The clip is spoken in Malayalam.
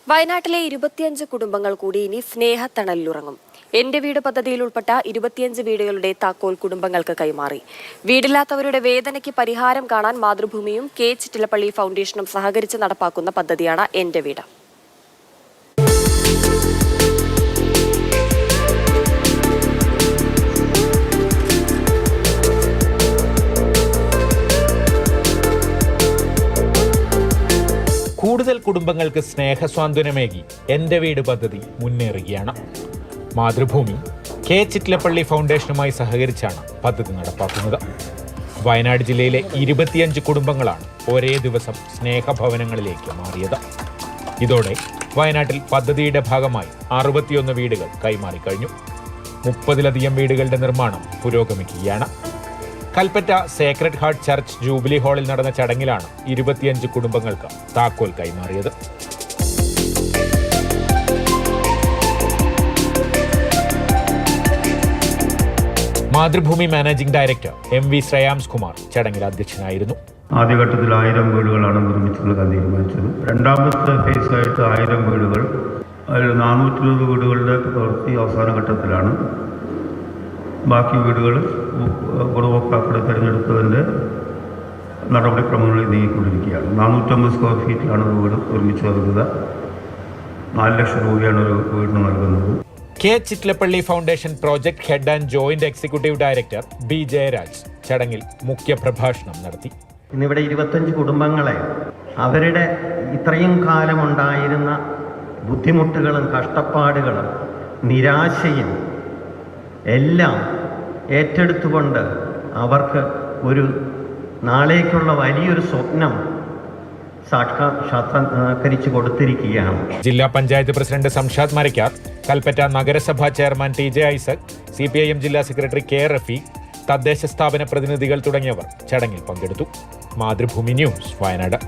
വയനാട്ടിലെ 25 കുടുംബങ്ങൾ കൂടി ഇനി സ്നേഹത്തണലിലുറങ്ങും. എന്റെ വീട് പദ്ധതിയിൽ ഉൾപ്പെട്ട 25 വീടുകളുടെ താക്കോൽ കുടുംബങ്ങൾക്ക് കൈമാറി. വീടില്ലാത്തവരുടെ വേദനയ്ക്ക് പരിഹാരം കാണാൻ മാതൃഭൂമിയും കെ ചിറ്റിലപ്പള്ളി ഫൗണ്ടേഷനും സഹകരിച്ച് നടപ്പാക്കുന്ന പദ്ധതിയാണ് എന്റെ വീട്. കൂടുതൽ കുടുംബങ്ങൾക്ക് സ്നേഹസ്വാന്തനമേകി എന്റെ വീട് പദ്ധതി മുന്നേറുകയാണ്. മാതൃഭൂമി കെ ചിറ്റിലപ്പള്ളി ഫൗണ്ടേഷനുമായി സഹകരിച്ചാണ് പദ്ധതി നടപ്പാക്കുന്നത്. വയനാട് ജില്ലയിലെ 25 കുടുംബങ്ങളാണ് ഒരേ ദിവസം സ്നേഹഭവനങ്ങളിലേക്ക് മാറിയത്. ഇതോടെ വയനാട്ടിൽ പദ്ധതിയുടെ ഭാഗമായി 61 വീടുകൾ കൈമാറിക്കഴിഞ്ഞു. 30-ലധികം വീടുകളുടെ നിർമ്മാണം പുരോഗമിക്കുകയാണ്. Kalpetta Sacred heart church jubilee ഹാളിൽ നടന്ന ചടങ്ങിലാണ് 25 കുടുംബങ്ങൾക്ക് താക്കോൽ കൈമാറിയത്. Mathrubhumi managing director MV Shreyams Kumar ചടങ്ങിൽ അധ്യക്ഷനായിരുന്നു. ആദ്യഘട്ടത്തിൽ 1000 വീടുകളാണ് നിർമ്മിച്ചിട്ടുള്ളത് തീരുമാനിച്ചത്. രണ്ടാമത്തെ ഫേസായിട്ട് 1000 വീടുകൾ, അതിൽ 420 വീടുകളുടെ പ്രവൃത്തി അവസാന ഘട്ടത്തിലാണ്. ബാക്കി വീടുകൾ ഗുണഭോക്താക്കളെ തിരഞ്ഞെടുത്തതിൻ്റെ നടപടിക്രമങ്ങളിൽ നീങ്ങിക്കൊണ്ടിരിക്കുകയാണ്. 450 സ്ക്വയർ ഫീറ്റിലാണ് വീട് നിർമ്മിച്ചു നൽകുക. 4 ലക്ഷം രൂപയാണ് ഒരു വീടിന് നൽകുന്നത്. K Chittilappilly foundation project head and joint executive director B Jayaraj ചടങ്ങിൽ മുഖ്യപ്രഭാഷണം നടത്തി. ഇന്നിവിടെ 25 കുടുംബങ്ങളെ അവരുടെ ഇത്രയും കാലമുണ്ടായിരുന്ന ബുദ്ധിമുട്ടുകളും കഷ്ടപ്പാടുകളും നിരാശയും എല്ലാം ഏറ്റെടുത്തുകൊണ്ട് അവർക്ക് ഒരു നാളേക്കുള്ള വലിയൊരു സ്വപ്നം സാക്ഷാത്കരിച്ചു കൊടുത്തിരിക്കുകയാണ്. ജില്ലാ പഞ്ചായത്ത് പ്രസിഡന്റ് സംഷാദ് മരക്കാർ, കൽപ്പറ്റ നഗരസഭാ ചെയർമാൻ TJ ഐസക്, CPIM ജില്ലാ സെക്രട്ടറി K റഫീഖ്, തദ്ദേശ സ്ഥാപന പ്രതിനിധികൾ തുടങ്ങിയവർ ചടങ്ങിൽ പങ്കെടുത്തു. മാതൃഭൂമി ന്യൂസ്, വയനാട്.